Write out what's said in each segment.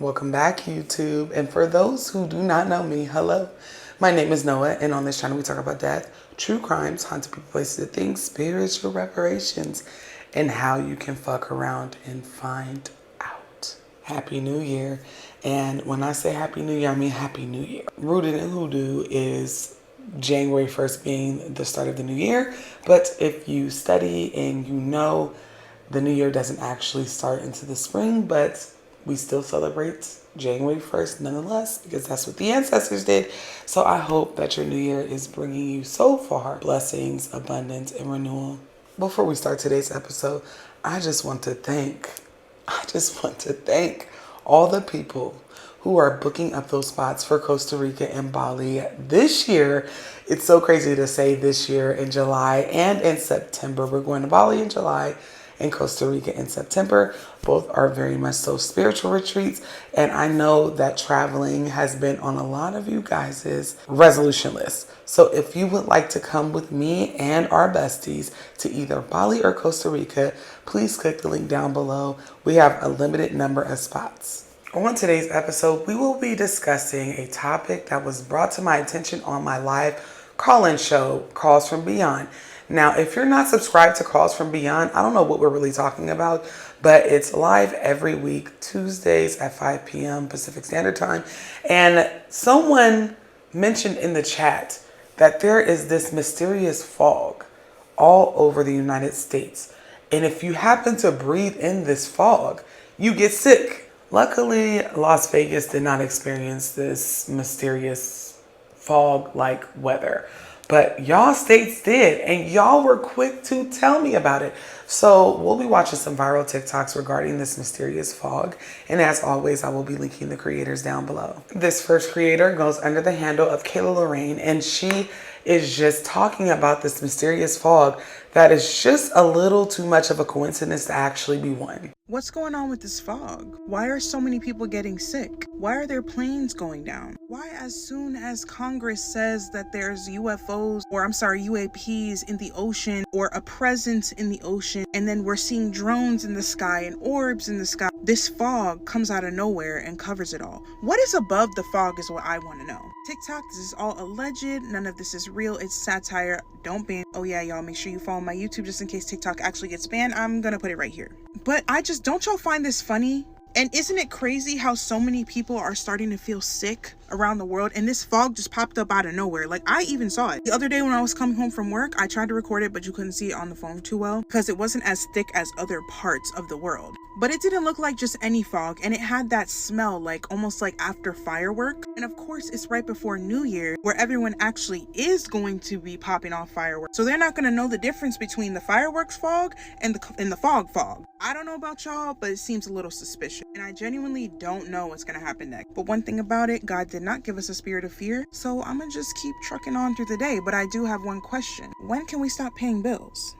Welcome back, YouTube. And for those who do not know me, hello. My name is Noah, and on this channel we talk about death, true crimes, haunted people, places and things, spiritual reparations, and how you can fuck around and find out. Happy New Year. And when I say Happy New Year, I mean Happy New Year. Rooted in Hoodoo is January 1st being the start of the new year. But if you study and you know, the new year doesn't actually start into the spring, but we still celebrate January 1st nonetheless, because that's what the ancestors did. So I hope that your new year is bringing you so far blessings, abundance, and renewal. Before we start today's episode, I just want to thank all the people who are booking up those spots for Costa Rica and Bali this year. It's so crazy to say this year in July and in September. We're going to Bali in July and Costa Rica in September. Both are very much so spiritual retreats. And I know that traveling has been on a lot of you guys' resolution list. So if you would like to come with me and our besties to either Bali or Costa Rica, please click the link down below. We have a limited number of spots. On today's episode, we will be discussing a topic that was brought to my attention on my live call-in show, Calls from Beyond. Now, if you're not subscribed to Calls from Beyond, I don't know what we're really talking about, but it's live every week, Tuesdays at 5 p.m. Pacific Standard Time. And someone mentioned in the chat that there is this mysterious fog all over the United States. And if you happen to breathe in this fog, you get sick. Luckily, Las Vegas did not experience this mysterious fog-like weather. But y'all states did, and y'all were quick to tell me about it. So we'll be watching some viral TikToks regarding this mysterious fog. And as always, I will be linking the creators down below. This first creator goes under the handle of Kayla Lorraine, and she is just talking about this mysterious fog that is just a little too much of a coincidence to actually be one. What's going on with this fog? Why are so many people getting sick? Why are there planes going down? Why, as soon as Congress says that there's UAPs in the ocean, or a presence in the ocean, and then we're seeing drones in the sky and orbs in the sky, this fog comes out of nowhere and covers it all. What is above the fog is what I want to know. TikTok, this is all alleged. None of this is real. It's satire. Don't ban. Oh yeah, y'all, make sure you follow my YouTube just in case TikTok actually gets banned. I'm gonna put it right here. But don't y'all find this funny? And isn't it crazy how so many people are starting to feel sick around the world, and this fog just popped up out of nowhere? Like, I even saw it the other day when I was coming home from work. I tried to record it, but you couldn't see it on the phone too well because it wasn't as thick as other parts of the world. But it didn't look like just any fog, and it had that smell, like almost like after firework. And of course, it's right before New Year, where everyone actually is going to be popping off fireworks, so they're not going to know the difference between the fireworks fog and the fog. I don't know about y'all, but it seems a little suspicious, and I genuinely don't know what's going to happen next. But one thing about it, God did not give us a spirit of fear, so I'm gonna just keep trucking on through the day. But I do have one question. When can we stop paying bills?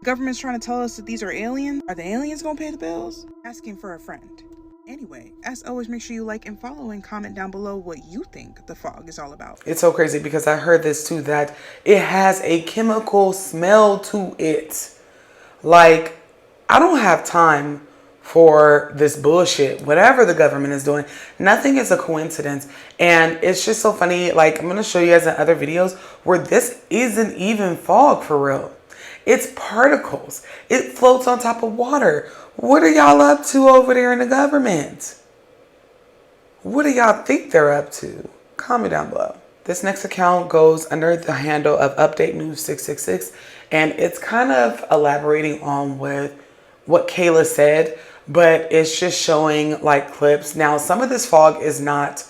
The government's trying to tell us that these are aliens. Are the aliens gonna pay the bills? Asking for a friend. Anyway, as always, make sure you like and follow and comment down below what you think the fog is all about. It's so crazy because I heard this too, that it has a chemical smell to it. Like, I don't have time for this bullshit. Whatever the government is doing, nothing is a coincidence. And it's just so funny. Like, I'm going to show you guys in other videos where this isn't even fog for real. It's particles. It floats on top of water. What are y'all up to over there in the government? What do y'all think they're up to? Comment down below. This next account goes under the handle of Update News 666, and it's kind of elaborating on what Kayla said, but it's just showing like clips. Now, some of this fog is not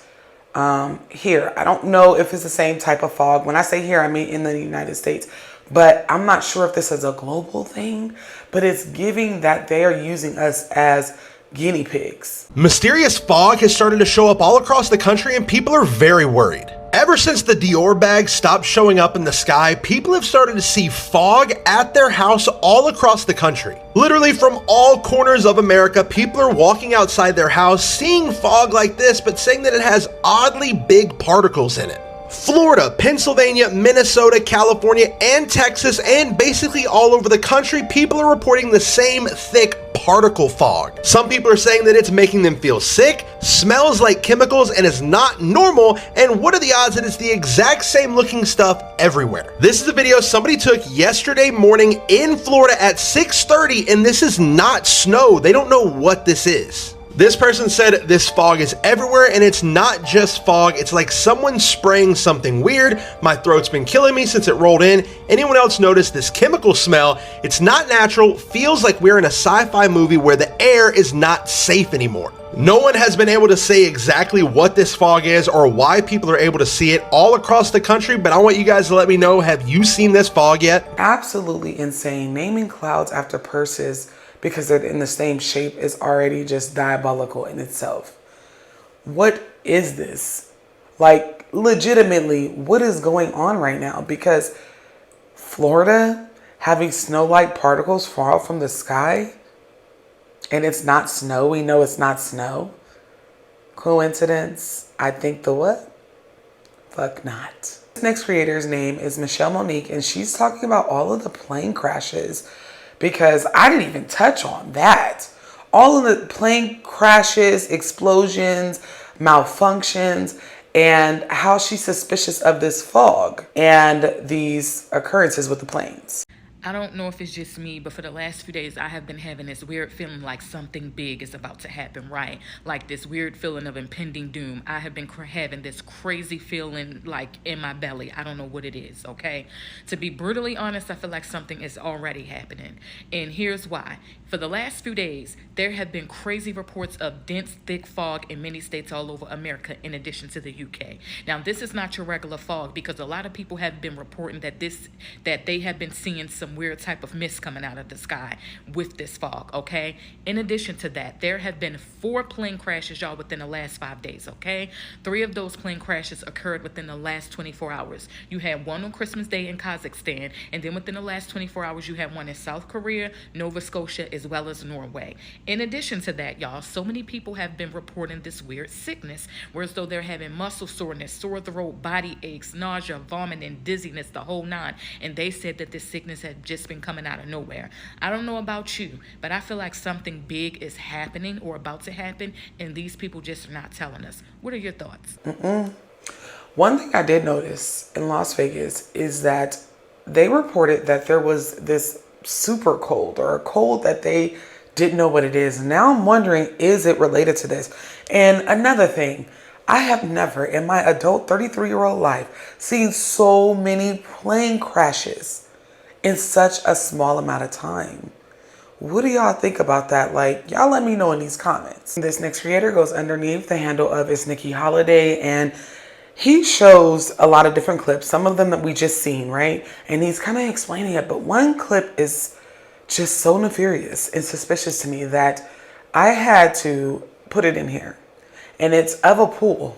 here. I don't know if it's the same type of fog. When I say here, I mean in the United States, but I'm not sure if this is a global thing, but it's giving that they are using us as guinea pigs. Mysterious fog has started to show up all across the country, and people are very worried. Ever since the Dior bags stopped showing up in the sky, people have started to see fog at their house all across the country. Literally from all corners of America, people are walking outside their house seeing fog like this, but saying that it has oddly big particles in it. Florida, Pennsylvania, Minnesota, California, and Texas, and basically all over the country, people are reporting the same thick particle fog. Some people are saying that it's making them feel sick, smells like chemicals, and is not normal, and what are the odds that it's the exact same looking stuff everywhere? This is a video somebody took yesterday morning in Florida at 6:30, and this is not snow. They don't know what this is. This person said this fog is everywhere, and it's not just fog, it's like someone spraying something weird. My throat's been killing me since it rolled in. Anyone else notice this chemical smell? It's not natural, feels like we're in a sci-fi movie where the air is not safe anymore. No one has been able to say exactly what this fog is or why people are able to see it all across the country, but I want you guys to let me know, have you seen this fog yet? Absolutely insane. Naming clouds after purses because they're in the same shape is already just diabolical in itself. What is this? Like, legitimately, what is going on right now? Because Florida having snow-like particles fall from the sky and it's not snow. We know it's not snow. Coincidence? I think the what? Fuck not. This next creator's name is Michelle Monique, and she's talking about all of the plane crashes, because I didn't even touch on that. All of the plane crashes, explosions, malfunctions, and how she's suspicious of this fog and these occurrences with the planes. I don't know if it's just me, but for the last few days, I have been having this weird feeling like something big is about to happen, right? Like this weird feeling of impending doom. I have been having this crazy feeling like in my belly. I don't know what it is, okay? To be brutally honest, I feel like something is already happening. And here's why. For the last few days, there have been crazy reports of dense, thick fog in many states all over America, in addition to the UK. Now, this is not your regular fog, because a lot of people have been reporting that they have been seeing some weird type of mist coming out of the sky with this fog, okay? In addition to that, there have been 4 plane crashes, y'all, within the last 5 days, okay? 3 of those plane crashes occurred within the last 24 hours. You had one on Christmas Day in Kazakhstan, and then within the last 24 hours, you had one in South Korea, Nova Scotia, as well as Norway. In addition to that, y'all, so many people have been reporting this weird sickness, whereas though they're having muscle soreness, sore throat, body aches, nausea, vomiting, dizziness, the whole 9, and they said that this sickness had just been coming out of nowhere. I don't know about you, but I feel like something big is happening or about to happen, and these people just are not telling us. What are your thoughts? One thing I did notice in Las Vegas is that they reported that there was this super cold, or a cold that they didn't know what it is. Now I'm wondering, is it related to this? And another thing, I have never in my adult 33-year-old life seen so many plane crashes in such a small amount of time. What do y'all think about that? Like, y'all let me know in these comments. This next creator goes underneath the handle of It's Nikki Holiday, and he shows a lot of different clips, some of them that we just seen, right? And he's kind of explaining it, but one clip is just so nefarious and suspicious to me that I had to put it in here. And it's of a pool.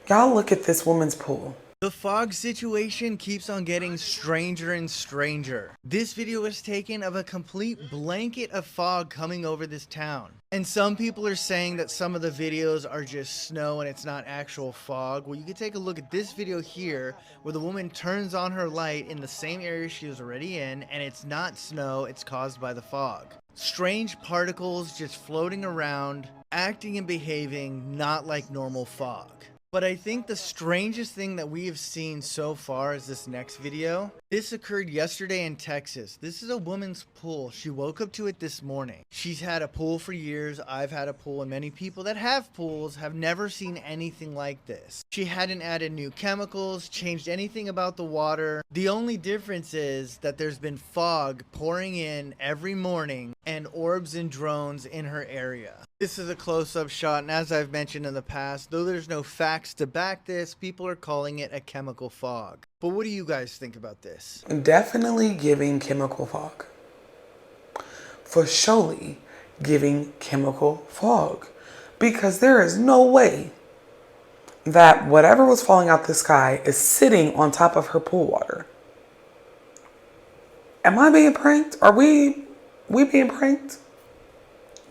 Y'all look at this woman's pool. The fog situation keeps on getting stranger and stranger. This video was taken of a complete blanket of fog coming over this town. And some people are saying that some of the videos are just snow and it's not actual fog. Well, you can take a look at this video here where the woman turns on her light in the same area she was already in, and it's not snow, it's caused by the fog. Strange particles just floating around, acting and behaving not like normal fog. But I think the strangest thing that we have seen so far is this next video. This occurred yesterday in Texas. This is a woman's pool. She woke up to it this morning. She's had a pool for years. I've had a pool, and many people that have pools have never seen anything like this. She hadn't added new chemicals, changed anything about the water. The only difference is that there's been fog pouring in every morning and orbs and drones in her area. This is a close-up shot, and as I've mentioned in the past, though there's no facts to back this, people are calling it a chemical fog. But what do you guys think about this? Definitely giving chemical fog. For surely giving chemical fog. Because there is no way that whatever was falling out the sky is sitting on top of her pool water. Am I being pranked? Are we being pranked?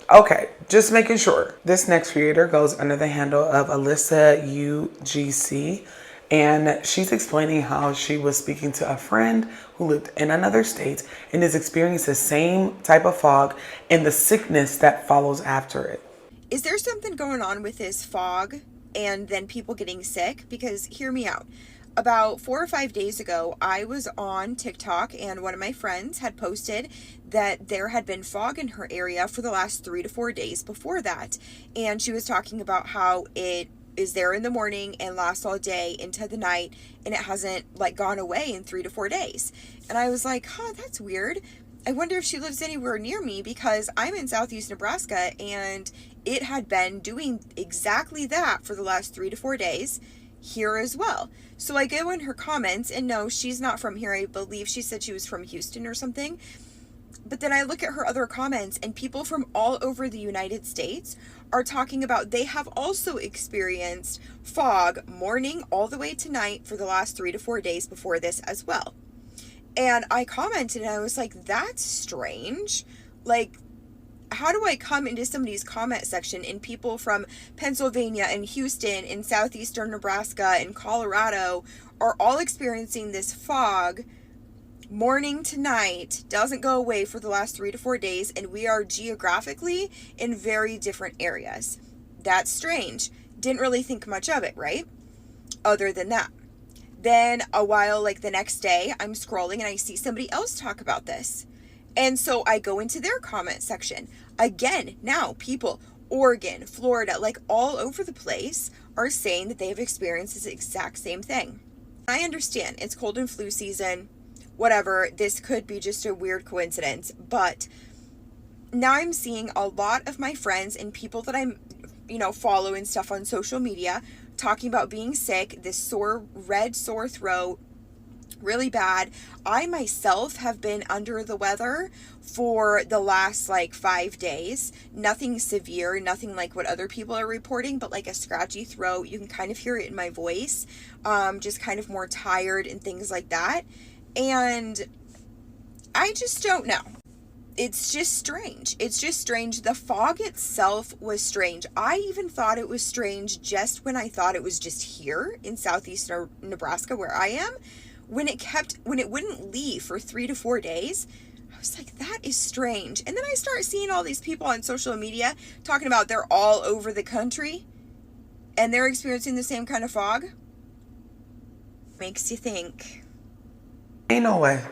Okay, just making sure. This next creator goes under the handle of Alyssa UGC, And she's explaining how she was speaking to a friend who lived in another state and is experiencing the same type of fog and the sickness that follows after it. Is there something going on with this fog and then people getting sick? Because hear me out. About 4 or 5 days ago, I was on TikTok and one of my friends had posted that there had been fog in her area for the last 3 to 4 days before that. And she was talking about how it is there in the morning and lasts all day into the night, and it hasn't like gone away in 3 to 4 days. And I was like, that's weird. I wonder if she lives anywhere near me, because I'm in southeast Nebraska and it had been doing exactly that for the last 3 to 4 days here as well. So I go in her comments, and no, she's not from here. I believe she said she was from Houston or something. But then I look at her other comments, and people from all over the United States are talking about they have also experienced fog morning all the way to night for the last 3 to 4 days before this as well. And I commented and I was like, that's strange. Like, how do I come into somebody's comment section and people from Pennsylvania and Houston and southeastern Nebraska and Colorado are all experiencing this fog morning to night, doesn't go away for the last 3 to 4 days, and we are geographically in very different areas? That's strange. Didn't really think much of it, right? Other than that. Then a while, like the next day, I'm scrolling and I see somebody else talk about this. And so I go into their comment section. Again, now people, Oregon, Florida, like all over the place are saying that they've experienced this exact same thing. I understand it's cold and flu season, whatever. This could be just a weird coincidence, but now I'm seeing a lot of my friends and people that I'm, follow and stuff on social media talking about being sick, this red sore throat, really bad. I myself have been under the weather for the last 5 days. Nothing severe, nothing like what other people are reporting, but like a scratchy throat. You can kind of hear it in my voice. Just kind of more tired and things like that. And I just don't know. It's just strange. It's just strange. The fog itself was strange. I even thought it was strange just when I thought it was just here in southeast Nebraska where I am. When it wouldn't leave for 3 to 4 days, I was like, that is strange. And then I start seeing all these people on social media talking about they're all over the country and they're experiencing the same kind of fog. Makes you think. Ain't no way.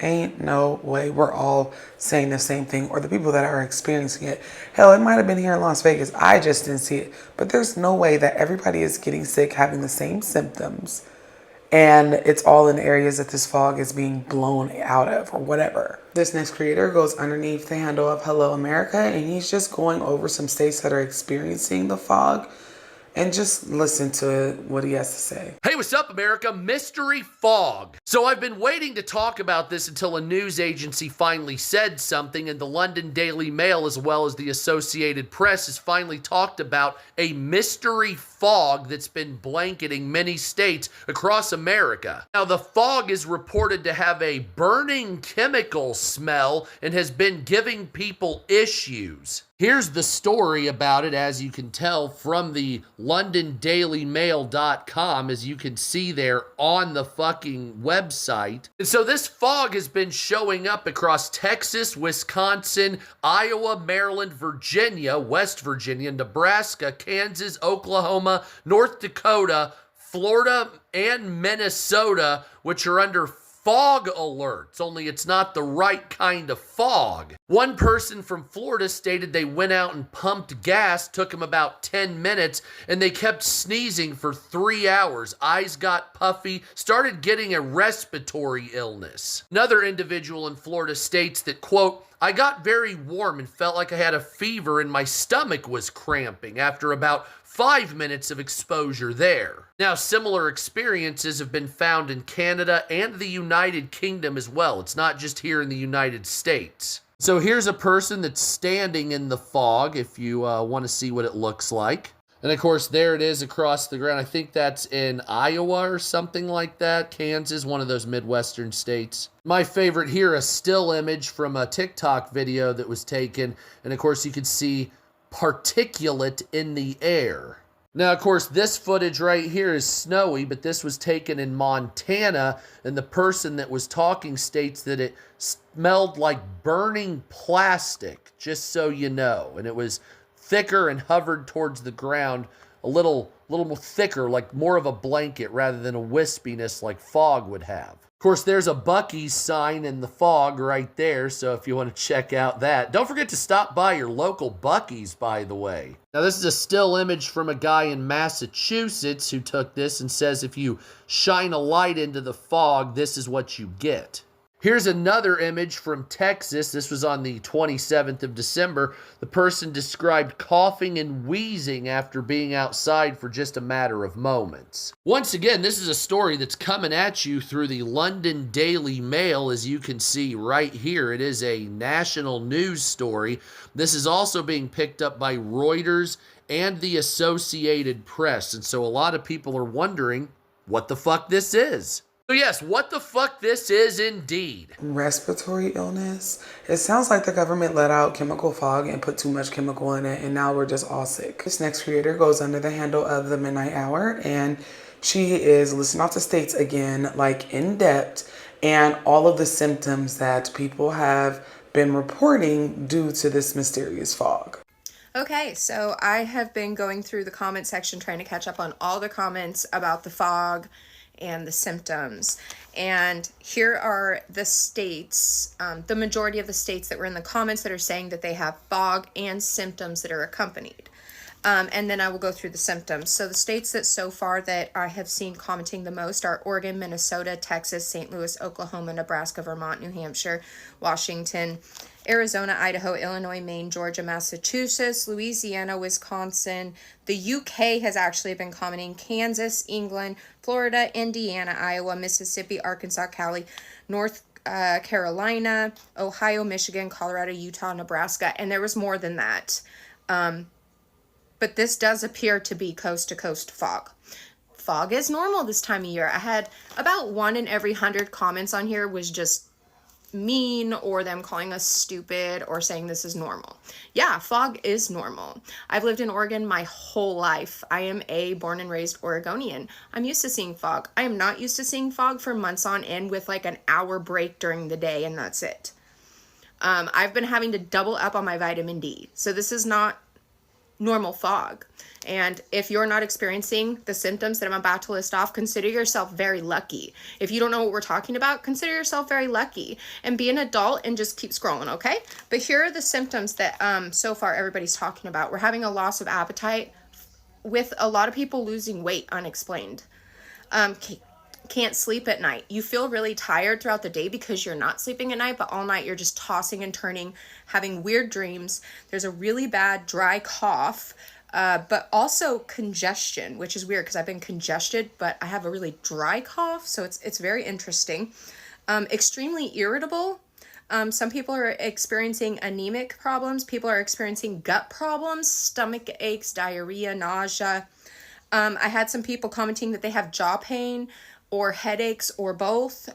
Ain't no way we're all saying the same thing, or the people that are experiencing it. Hell, it might have been here in Las Vegas. I just didn't see it. But there's no way that everybody is getting sick, having the same symptoms, and it's all in areas that this fog is being blown out of or whatever. This next creator goes underneath the handle of Hello America, and he's just going over some states that are experiencing the fog. And just listen to what he has to say. Hey, what's up, America? Mystery fog. So I've been waiting to talk about this until a news agency finally said something, and the London Daily Mail, as well as the Associated Press, has finally talked about a mystery fog that's been blanketing many states across America. Now, the fog is reported to have a burning chemical smell and has been giving people issues. Here's the story about it, as you can tell from the LondonDailyMail.com, as you can see there on the fucking website. And so this fog has been showing up across Texas, Wisconsin, Iowa, Maryland, Virginia, West Virginia, Nebraska, Kansas, Oklahoma, North Dakota, Florida, and Minnesota, which are under fog alerts, only it's not the right kind of fog. One person from Florida stated they went out and pumped gas, took them about 10 minutes, and they kept sneezing for 3 hours. Eyes got puffy, started getting a respiratory illness. Another individual in Florida states that, quote, I got very warm and felt like I had a fever and my stomach was cramping after about 5 minutes of exposure there. Now, similar experiences have been found in Canada and the United Kingdom as well. It's not just here in the United States. So here's a person that's standing in the fog, if you want to see what it looks like. And of course, there it is across the ground. I think that's in Iowa or something like that. Kansas, one of those Midwestern states. My favorite here, a still image from a TikTok video that was taken. And of course, you could see particulate in the air. Now, of course, this footage right here is snowy, but this was taken in Montana, and the person that was talking states that it smelled like burning plastic, just so you know. And it was thicker and hovered towards the ground, a little more thicker, like more of a blanket rather than a wispiness like fog would have. Of course, there's a Buc-ee's sign in the fog right there, so if you want to check out that. Don't forget to stop by your local Buc-ee's, by the way. Now, this is a still image from a guy in Massachusetts who took this and says if you shine a light into the fog, this is what you get. Here's another image from Texas. This was on the 27th of December. The person described coughing and wheezing after being outside for just a matter of moments. Once again, this is a story that's coming at you through the London Daily Mail, as you can see right here. It is a national news story. This is also being picked up by Reuters and the Associated Press. And so a lot of people are wondering what the fuck this is. So yes, what the fuck this is indeed. Respiratory illness. It sounds like the government let out chemical fog and put too much chemical in it, and now we're just all sick. This next creator goes under the handle of the Midnight Hour, and she is listing off the states again, like in depth, and all of the symptoms that people have been reporting due to this mysterious fog. Okay, so I have been going through the comment section trying to catch up on all the comments about the fog and the symptoms. And here are the states, the majority of the states that were in the comments that are saying that they have fog and symptoms that are accompanied. And then I will go through the symptoms. So the states that so far that I have seen commenting the most are Oregon, Minnesota, Texas, St. Louis, Oklahoma, Nebraska, Vermont, New Hampshire, Washington, Arizona, Idaho, Illinois, Maine, Georgia, Massachusetts, Louisiana, Wisconsin. The UK has actually been commenting. Kansas, England, Florida, Indiana, Iowa, Mississippi, Arkansas, Cali, North Carolina, Ohio, Michigan, Colorado, Utah, Nebraska, and there was more than that. But this does appear to be coast-to-coast fog. Fog is normal this time of year. I had about 1 in every 100 comments on here was just mean or them calling us stupid or saying this is normal. Yeah, fog is normal. I've lived in Oregon my whole life. I am a born and raised Oregonian. I'm used to seeing fog. I am not used to seeing fog for months on end with like an hour break during the day and that's it. I've been having to double up on my vitamin D. So this is not normal fog. And if you're not experiencing the symptoms that I'm about to list off, consider yourself very lucky. If you don't know what we're talking about, consider yourself very lucky and be an adult and just keep scrolling, okay? But here are the symptoms that so far everybody's talking about. We're having a loss of appetite with a lot of people losing weight unexplained. Can't sleep at night. You feel really tired throughout the day because you're not sleeping at night, but all night you're just tossing and turning, having weird dreams. There's a really bad dry cough, but also congestion, which is weird because I've been congested, but I have a really dry cough, so it's very interesting. Extremely irritable. Some people are experiencing anemic problems. People are experiencing gut problems, stomach aches, diarrhea, nausea. I had some people commenting that they have jaw pain or headaches or both.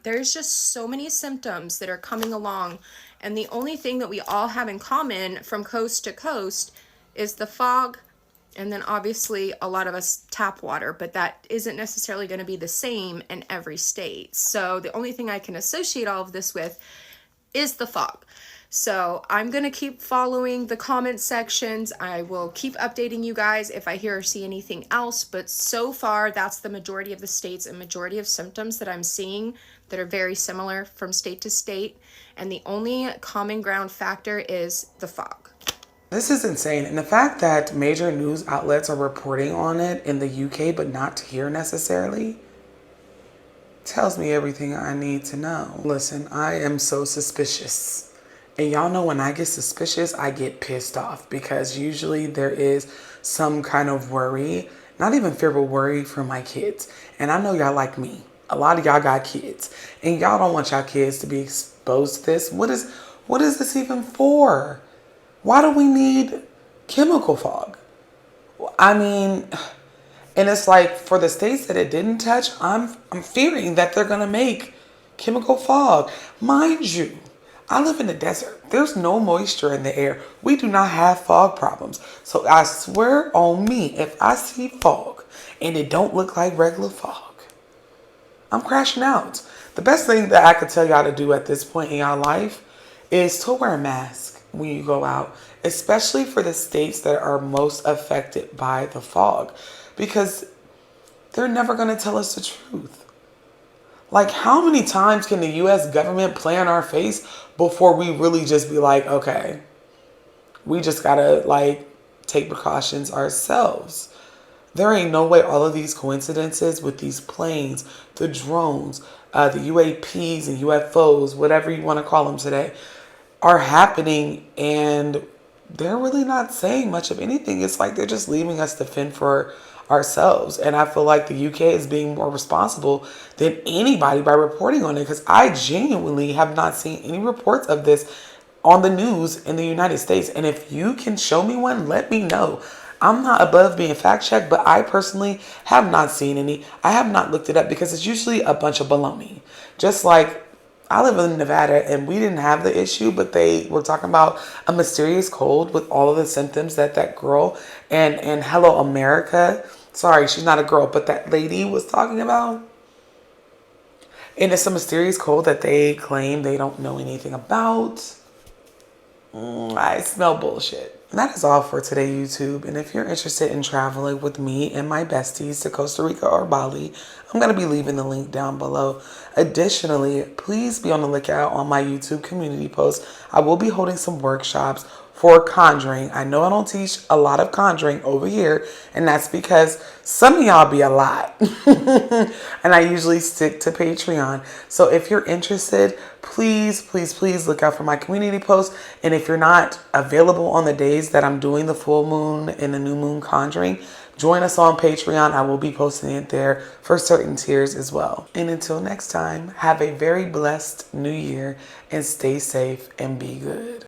There's just so many symptoms that are coming along. And the only thing that we all have in common from coast to coast is the fog. And then obviously a lot of us tap water, but that isn't necessarily going to be the same in every state. So the only thing I can associate all of this with is the fog. So I'm going to keep following the comment sections. I will keep updating you guys if I hear or see anything else. But so far, that's the majority of the states and majority of symptoms that I'm seeing that are very similar from state to state. And the only common ground factor is the fog. This is insane. And the fact that major news outlets are reporting on it in the UK, but not here necessarily, tells me everything I need to know. Listen, I am so suspicious. And y'all know when I get suspicious, I get pissed off because usually there is some kind of worry, not even fear, but worry for my kids. And I know y'all like me. A lot of y'all got kids and y'all don't want y'all kids to be exposed to this. What is this even for? Why do we need chemical fog? I mean, and it's like for the states that it didn't touch, I'm fearing that they're going to make chemical fog. Mind you, I live in the desert. There's no moisture in the air. We do not have fog problems. So I swear on me, if I see fog and it don't look like regular fog, I'm crashing out. The best thing that I could tell y'all to do at this point in your life is to wear a mask when you go out, especially for the states that are most affected by the fog, because they're never going to tell us the truth. Like, how many times can the US government play on our face before we really just be like, okay, we just gotta like take precautions ourselves? There ain't no way all of these coincidences with these planes, the drones, the UAPs and UFOs, whatever you want to call them today, are happening, and they're really not saying much of anything. It's like they're just leaving us to fend for ourselves. And I feel like the UK is being more responsible than anybody by reporting on it, because I genuinely have not seen any reports of this on the news in the United States. And if you can show me one, let me know. I'm not above being fact checked, but I personally have not seen any. I have not looked it up because it's usually a bunch of baloney. Just like, I live in Nevada and we didn't have the issue, but they were talking about a mysterious cold with all of the symptoms that girl and Hello America, sorry, she's not a girl, but that lady was talking about. And it's a mysterious cold that they claim they don't know anything about. I smell bullshit. And that is all for today, YouTube. And if you're interested in traveling with me and my besties to Costa Rica or Bali, I'm going to be leaving the link down below. Additionally, please be on the lookout on my YouTube community post. I will be holding some workshops for conjuring. I know I don't teach a lot of conjuring over here, and that's because some of y'all be a lot. And I usually stick to Patreon. So if you're interested, please, please, please look out for my community posts. And if you're not available on the days that I'm doing the full moon and the new moon conjuring, join us on Patreon. I will be posting it there for certain tiers as well. And until next time, have a very blessed new year and stay safe and be good.